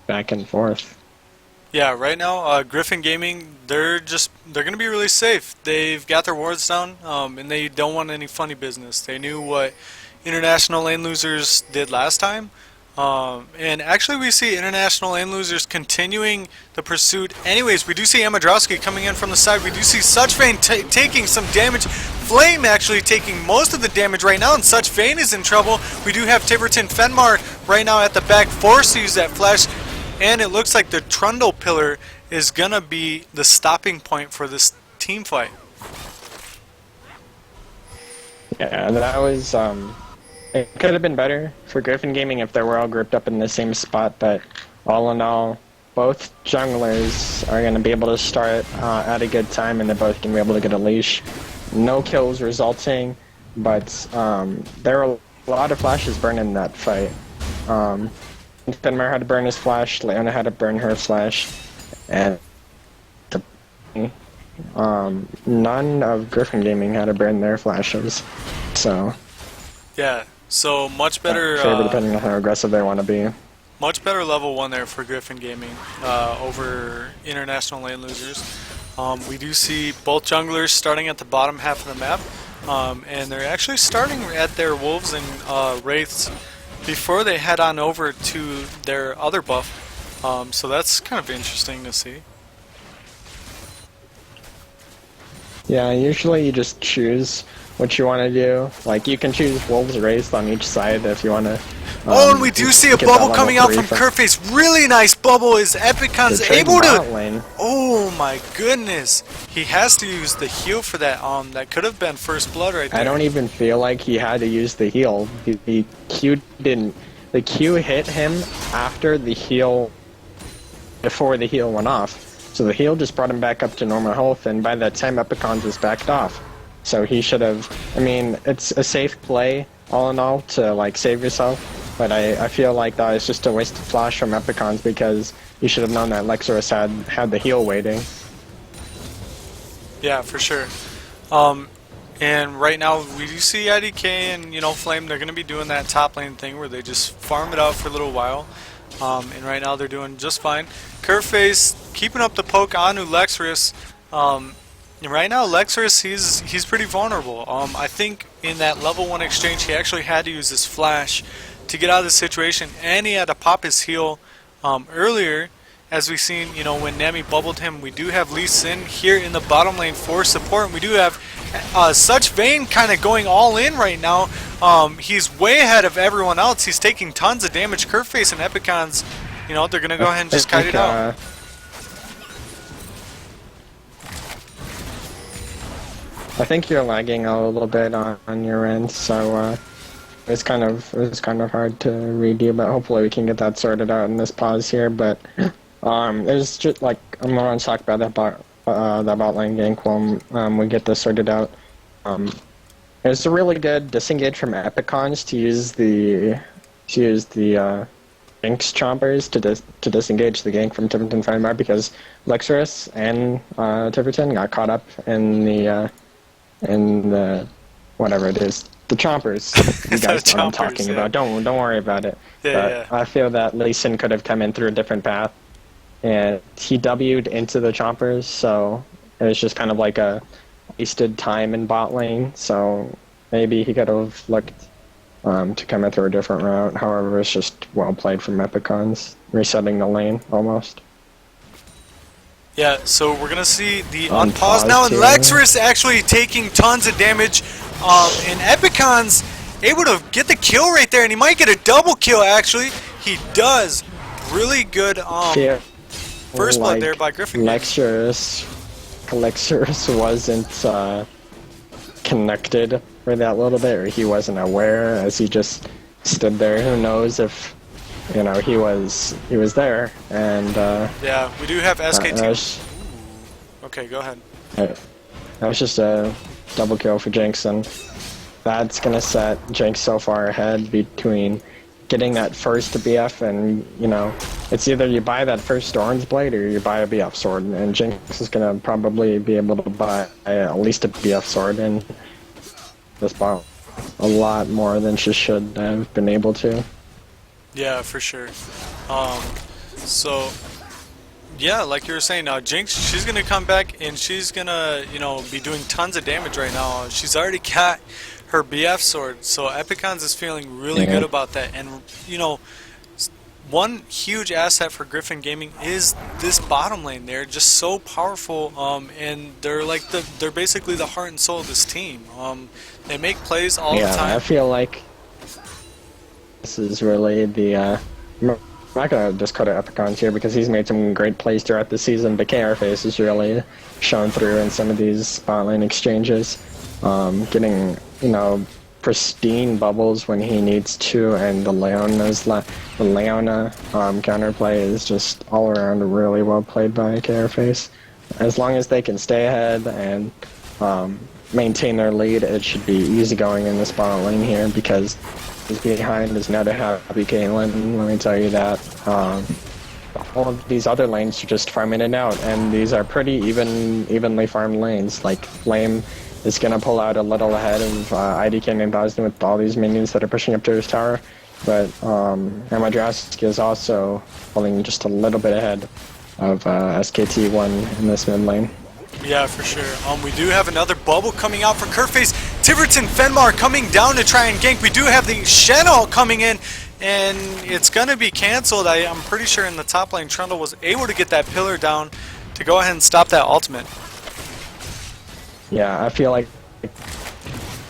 back and forth. Yeah, right now, Griffin Gaming, they're gonna be really safe. They've got their wards down, and they don't want any funny business. They knew what international lane losers did last time, and actually we see international lane losers continuing the pursuit. Anyways, we do see Amadrowski coming in from the side. We do see Such Vane taking some damage. Flame actually taking most of the damage right now, and Such Vane is in trouble. We do have Tiverton Fenmar right now at the back, forced to use that flash. And it looks like the Trundle Pillar is gonna be the stopping point for this team fight. Yeah, that was it could have been better for Griffin Gaming if they were all grouped up in the same spot, but all in all, both junglers are going to be able to start at a good time, and they're both going to be able to get a leash. No kills resulting, but there were a lot of flashes burned in that fight. Finmar had to burn his flash, Leona had to burn her flash, and none of Griffin Gaming had to burn their flashes. So Yeah, so much better. favor depending on how aggressive they want to be. Much better level 1 there for Griffin Gaming over international lane losers. We do see both junglers starting at the bottom half of the map, and they're actually starting at their wolves and wraiths before they head on over to their other buff. So that's kind of interesting to see. Yeah, usually you just choose what you want to do. Like, you can choose wolves raised on each side if you want to. Oh, and we do see a bubble coming out from Kerface. Really nice bubble. Is Epicon's able to... Oh my goodness. He has to use the heal for that. That could have been first blood right there. I don't even feel like he had to use the heal. The Q didn't... The Q hit him after the heal... Before the heal went off. So the heal just brought him back up to normal health, and by that time Epicon's was backed off. So he should have... I mean, it's a safe play, all in all, to, like, save yourself. But I feel like that was just a wasted flash from Epicon's, because you should have known that Lexorus had the heal waiting. Yeah, for sure. And right now we do see IDK and, you know, Flame, they're going to be doing that top lane thing where they just farm it out for a little while. And right now they're doing just fine. Curveface keeping up the poke on Lexorus. And right now Lexorus, he's pretty vulnerable. I think in that level 1 exchange he actually had to use his flash to get out of the situation, and he had to pop his heal earlier. As we've seen, you know, when Nami bubbled him, we do have Lee Sin here in the bottom lane for support, and we do have Such Vane kind of going all in right now. He's way ahead of everyone else. He's taking tons of damage. Curveface and Epicon's, you know, they're going to go ahead and just kite it out. I think you're lagging a little bit on your end, so it was kind of hard to read you, but hopefully we can get that sorted out in this pause here. But it's just like I'm going to talk about the bot lane gank when we get this sorted out. It's a really good disengage from Epicons to use the Jinx chompers to disengage the gank from Tiverton Fenmar, because Lexorus and Tiverton got caught up in the whatever it is. The chompers, you guys know what I'm talking about. Don't worry about it. Yeah. I feel that Lee Sin could have come in through a different path, and he W'd into the chompers, so it was just kind of like a wasted time in bot lane. So maybe he could have looked to come in through a different route. However, it's just well played from Epicons, resetting the lane almost. Yeah, so we're gonna see the unpause now, and Lexorus actually taking tons of damage. And Epicon's able to get the kill right there, and he might get a double kill actually. He does. Really good first blood there by Griffin. Lexorus wasn't connected for that little bit, or he wasn't aware as he just stood there. Who knows if, you know, he was there. And yeah, we do have SKT. Okay, go ahead. That was just a double kill for Jinx, and that's gonna set Jinx so far ahead between getting that first BF, and, you know, it's either you buy that first orange blade or you buy a BF sword, and Jinx is gonna probably be able to buy at least a BF sword in this bot a lot more than she should have been able to. Yeah, for sure. So, yeah, like you were saying, Jinx, she's gonna come back and she's gonna, you know, be doing tons of damage right now. She's already got her BF sword, so Epicons is feeling really good about that. And you know, one huge asset for Griffin Gaming is this bottom lane. They're just so powerful, and they're basically the heart and soul of this team. They make plays all the time. Yeah, I feel like this is really the. I'm not gonna just cut it Epicons here because he's made some great plays throughout the season, but KRFace has really shown through in some of these spot lane exchanges, getting, you know, pristine bubbles when he needs to, and the Leona counterplay is just all around really well played by KRFace. As long as they can stay ahead and maintain their lead, it should be easy going in the spot lane here, because behind is not a happy Caitlyn, let me tell you that. All of these other lanes are just farming it out, and these are pretty evenly farmed lanes. Like Flame is gonna pull out a little ahead of IDK 9000 with all these minions that are pushing up to his tower, but Amadrask is also pulling just a little bit ahead of SKT1 in this mid lane. Yeah, for sure. We do have another bubble coming out for Kerface. Tiverton Fenmar coming down to try and gank. We do have the Shen ult coming in, and it's going to be cancelled. I'm pretty sure in the top lane, Trundle was able to get that pillar down to go ahead and stop that ultimate. Yeah, I feel like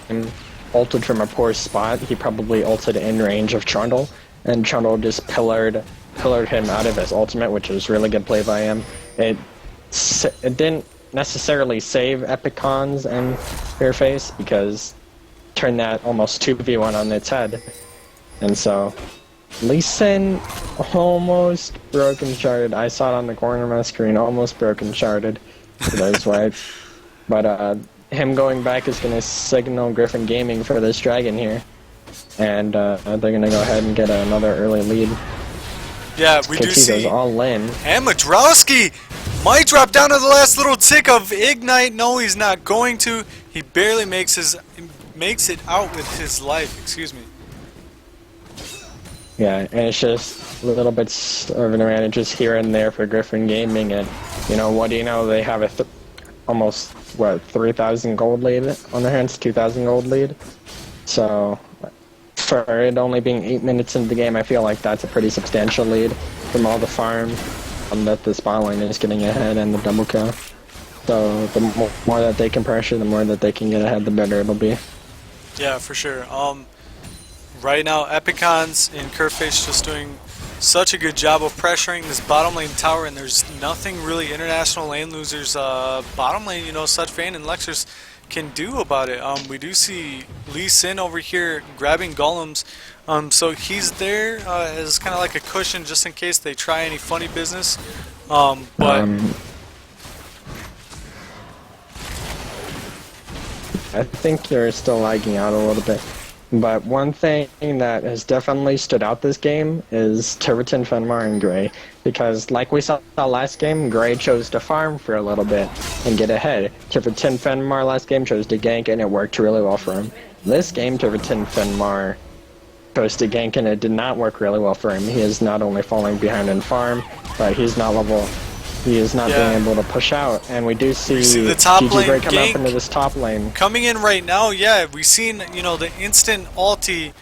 him ulted from a poor spot. He probably ulted in range of Trundle, and Trundle just pillared him out of his ultimate, which was really good play by him. It didn't necessarily save Epicons and Fairface, because turned that almost 2v1 on its head. And so Lee Sin almost broken sharded. I saw it on the corner of my screen, almost broken sharded. That's why. But him going back is going to signal Griffin Gaming for this dragon here, and they're going to go ahead and get another early lead. Yeah, we do see goes all in. And Madrowski might drop down to the last little tick of Ignite. No, he's not going to. He barely makes it out with his life. Excuse me. Yeah, and it's just little bits of advantages here and there for Griffin Gaming, and you know, what do you know? They have a almost 3,000 gold lead on their hands, 2,000 gold lead. So for it only being 8 minutes into the game, I feel like that's a pretty substantial lead from all the farm that the spot lane is getting ahead and the double kill. So the more that they can pressure, the more that they can get ahead, the better it'll be. Yeah, for sure. Right now, Epicons and Kerface just doing such a good job of pressuring this bottom lane tower, and there's nothing really international lane losers bottom lane, you know, such Vayne and Lexers can do about it. We do see Lee Sin over here grabbing golems, so he's there as kind of like a cushion just in case they try any funny business. But I think you're still lagging out a little bit. But one thing that has definitely stood out this game is Tiverton, Fenmar, and Gray. Because like we saw last game, Gray chose to farm for a little bit and get ahead. Tiverton, Fenmar last game chose to gank, and it worked really well for him. This game, Tiverton, Fenmar chose to gank, and it did not work really well for him. He is not only falling behind in farm, but he's not level. He is not being able to push out, and we do see the top lane Gray come gank up into this top lane. coming in right now. Yeah, we've seen, you know, the instant ulti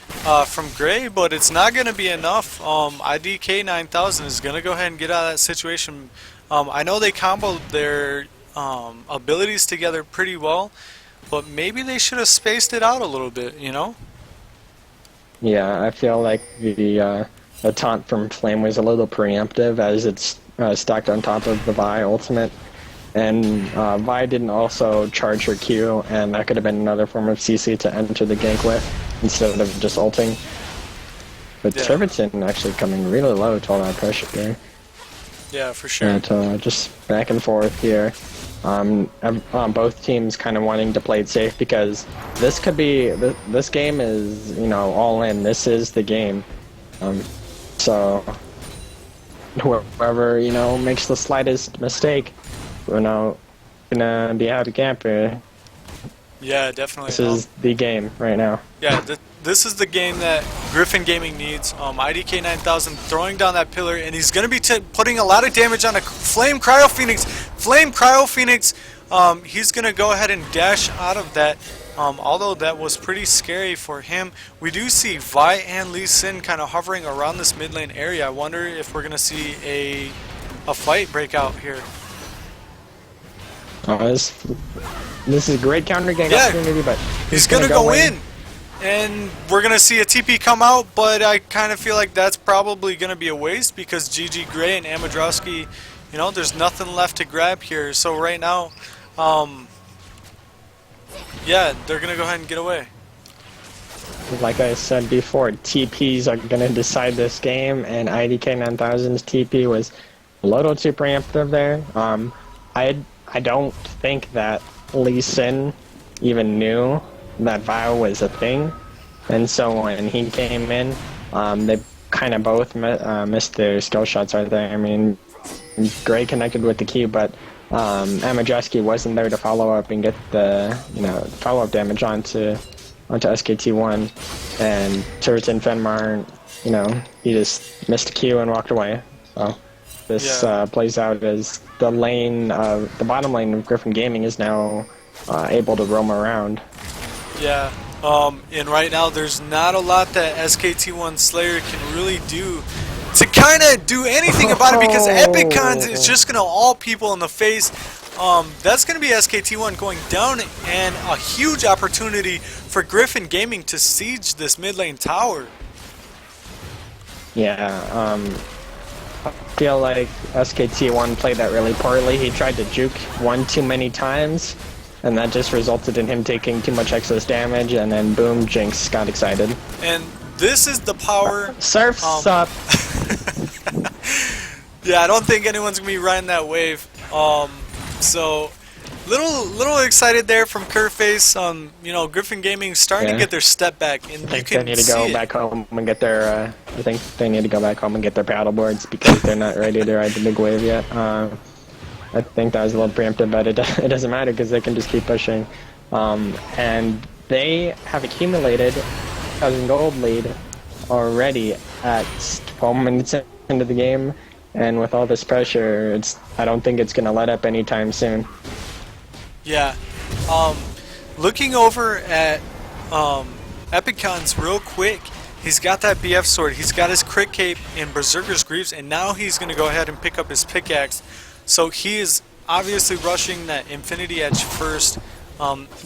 from Gray, but it's not going to be enough. IDK 9000 is going to go ahead and get out of that situation. I know they comboed their abilities together pretty well, but maybe they should have spaced it out a little bit, you know? Yeah, I feel like the taunt from Flame was a little preemptive, as it's stacked on top of the Vi ultimate, and Vi didn't also charge her Q, and that could have been another form of CC to enter the gank with instead of just ulting. But yeah. Tiverton actually coming really low to all that pressure there. Yeah, for sure. And just back and forth here. Both teams kind of wanting to play it safe, because this could be this game is, you know, all in. This is the game. So whoever, you know, makes the slightest mistake, you know, gonna be out of camp here. Yeah, definitely. This is the game right now. Yeah, this is the game that Griffin Gaming needs. IDK 9000 throwing down that pillar, and he's going to be putting a lot of damage on a Flame Cryo Phoenix. Flame Cryo Phoenix, he's going to go ahead and dash out of that. Although that was pretty scary for him. We do see Vi and Lee Sin kind of hovering around this mid lane area. I wonder if we're going to see a fight break out here. This is a great counter game opportunity, but he's going to go in. And we're going to see a TP come out, but I kind of feel like that's probably going to be a waste because GG Gray and Amadrowski, you know, there's nothing left to grab here. So right now, yeah, they're going to go ahead and get away. Like I said before, TPs are going to decide this game, and IDK 9000's TP was a little too preemptive there. I don't think that Lee Sin even knew that Vile was a thing, and so when he came in, they kind of both missed their skill shots right there. I mean, Gray connected with the Q, but Amadrowski wasn't there to follow up and get the follow-up damage onto SKT1, and Turton Fenmar, he just missed the Q and walked away. So this plays out as the bottom lane of Griffin Gaming is now able to roam around. Yeah, and right now there's not a lot that SKT1 Slayer can really do to kind of do anything about it because Epicons is just going to all people in the face. That's going to be SKT1 going down, and a huge opportunity for Griffin Gaming to siege this mid lane tower. Yeah, I feel like SKT1 played that really poorly. He tried to juke one too many times, and that just resulted in him taking too much excess damage, and then boom, Jinx got excited. And this is the power... Surf's up! Yeah, I don't think anyone's going to be riding that wave. So, little excited there from Curface. Griffin Gaming starting to get their step back, and I think they need to go back home and get their. I think they need to go back home and get their paddle boards because they're not ready to ride the big wave yet. I think that was a little preemptive, but it doesn't matter because they can just keep pushing, and they have accumulated 1,000 gold lead already at 12 minutes into the game. And with all this pressure, I don't think it's going to let up anytime soon. Yeah. Looking over at Epicons real quick, he's got that BF sword, he's got his crit cape and Berserker's Greaves, and now he's going to go ahead and pick up his pickaxe. So he is obviously rushing that Infinity Edge first,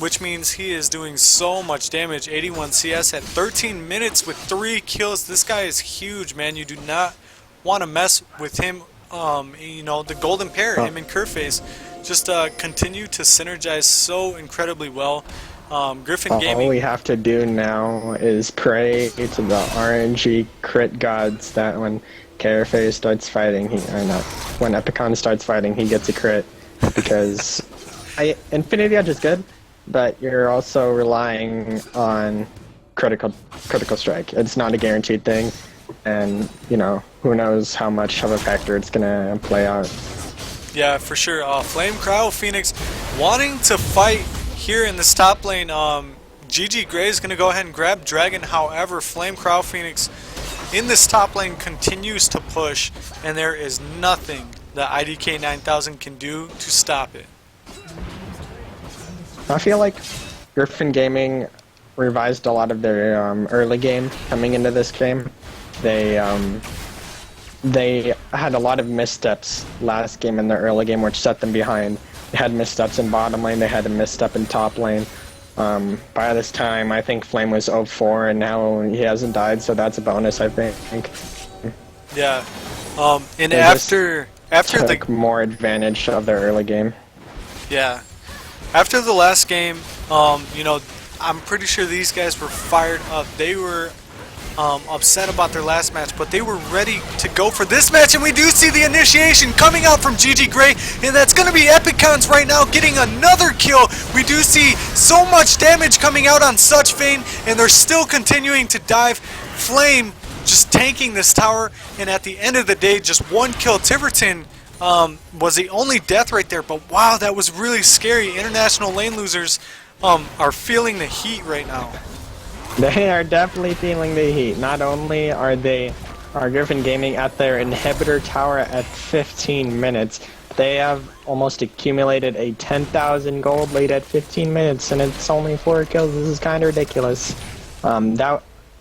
which means he is doing so much damage. 81 CS at 13 minutes with 3 kills. This guy is huge, man. You do not want to mess with him. The golden pair, him and Curface, just continue to synergize so incredibly well. Griffin Gaming. All we have to do now is pray to the RNG crit gods that when Curface starts fighting, when Epicon starts fighting, he gets a crit, because Infinity Edge is good, but you're also relying on critical strike. It's not a guaranteed thing. And, who knows how much of a factor it's going to play out. Yeah, for sure. Flame Cryo Phoenix wanting to fight here in this top lane. GG Gray is going to go ahead and grab Dragon. However, Flame Cryo Phoenix in this top lane continues to push, and there is nothing that IDK 9000 can do to stop it. I feel like Griffin Gaming revised a lot of their early game coming into this game. They had a lot of missteps last game in their early game, which set them behind. They had missteps in bottom lane, they had a misstep in top lane. By this time, I think Flame was 0-4, and now he hasn't died, so that's a bonus, I think. Yeah. And they after took more advantage of their early game. Yeah. After the last game, I'm pretty sure these guys were fired up. They were upset about their last match, but they were ready to go for this match, and we do see the initiation coming out from GG Gray, and that's going to be Epicons right now getting another kill. We do see so much damage coming out on Such Fane, and they're still continuing to dive. Flame just tanking this tower, and at the end of the day, just one kill. Tiverton was the only death right there, but wow, that was really scary. International lane losers are feeling the heat right now. They are definitely feeling the heat. Not only are Griffin Gaming at their inhibitor tower at 15 minutes, they have almost accumulated a 10,000 gold lead at 15 minutes, and it's only 4 kills. This is kind of ridiculous.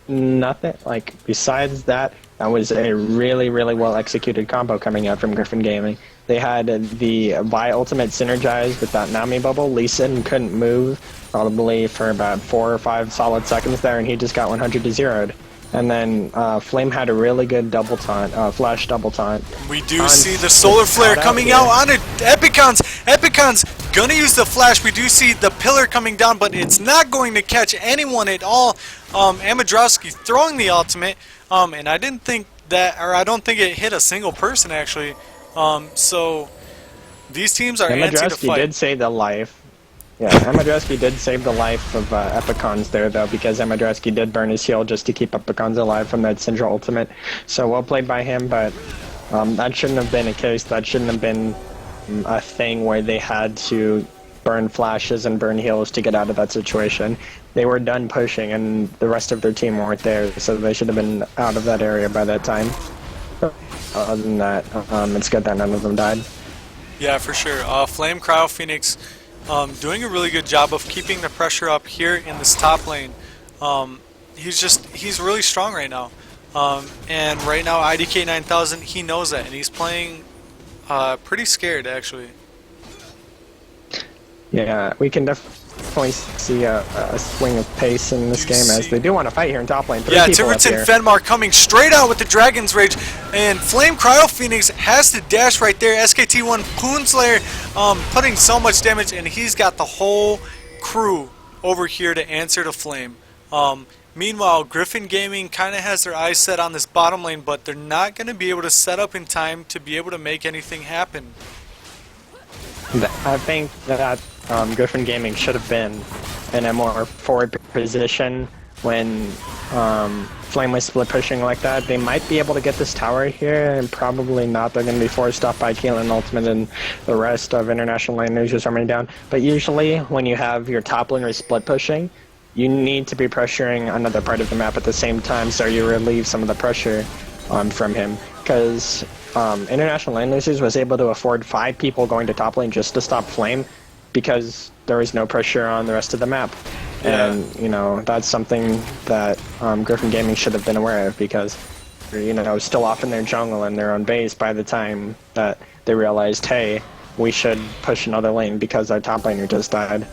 Nothing, like, besides that, that was a really, really well executed combo coming out from Griffin Gaming. They had the Vi ultimate synergized with that Nami bubble. Lee Sin couldn't move, probably for about 4 or 5 solid seconds there, and he just got 100 to 0'd. And then Flame had a really good double taunt, flash double taunt. We do see the solar flare coming out on it. Epicon's gonna use the flash. We do see the pillar coming down, but it's not going to catch anyone at all. Amadrowski throwing the ultimate, and I didn't think that, or I don't think it hit a single person actually. So these teams are antsy to fight. Did save the life. Yeah, Amadrowski did save the life of Epicons there, though, because Amadrowski did burn his heal just to keep Epicons alive from that Syndra ultimate. So well played by him, but that shouldn't have been a case. That shouldn't have been a thing where they had to burn flashes and burn heals to get out of that situation. They were done pushing, and the rest of their team weren't there, so they should have been out of that area by that time. Other than that, it's good that none of them died. Yeah, for sure. Flame Cryo Phoenix doing a really good job of keeping the pressure up here in this top lane. He's really strong right now. And right now IDK 9000, he knows that, and he's playing pretty scared actually. Yeah, we can definitely see a swing of pace in this game as they do want to fight here in top lane. Yeah, Tiverton Fenmar coming straight out with the Dragon's Rage, and Flame Cryo Phoenix has to dash right there. SKT1 Poonslayer putting so much damage, and he's got the whole crew over here to answer to Flame. Meanwhile, Griffin Gaming kind of has their eyes set on this bottom lane, but they're not going to be able to set up in time to be able to make anything happen. I think that Griffin Gaming should have been in a more forward position when Flame was split pushing like that. They might be able to get this tower here, and probably not. They're going to be forced off by Keelan Ultimate, and the rest of International Lane Losers are coming down. But usually, when you have your top laner split pushing, you need to be pressuring another part of the map at the same time, so you relieve some of the pressure from him. Because International Lane Losers was able to afford 5 people going to top lane just to stop Flame, because there was no pressure on the rest of the map. Yeah. And, you know, that's something that Griffin Gaming should have been aware of, because, you know, still off in their jungle and their own base by the time that they realized, hey, we should push another lane because our top laner just died.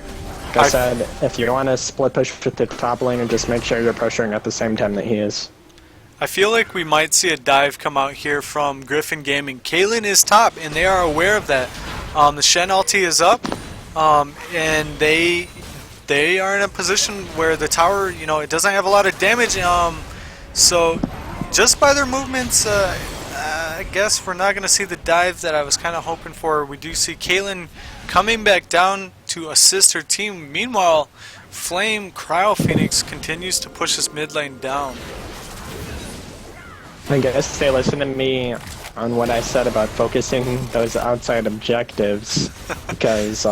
Like I said, if you want to split push with the top laner, just make sure you're pressuring at the same time that he is. I feel like we might see a dive come out here from Griffin Gaming. Kaylin is top, and they are aware of that. The Shen ulti is up, and they are in a position where the tower, you know, it doesn't have a lot of damage. So just by their movements, I guess we're not going to see the dive that I was kind of hoping for. We do see Kaylin coming back down to assist her team. Meanwhile, Flame Cryo Phoenix continues to push his mid lane down. I guess they listened to me on what I said about focusing those outside objectives, because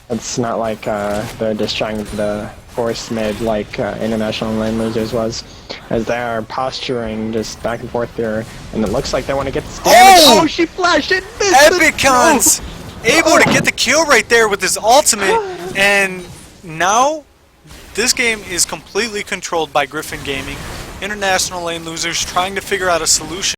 it's not like they're just trying to force mid like International Lane Losers was, as they are posturing just back and forth here, and it looks like they want to get this damage. Oh, she flashed it! Epicon's able to get the kill right there with his ultimate, and now this game is completely controlled by Griffin Gaming. International Lane Losers trying to figure out a solution.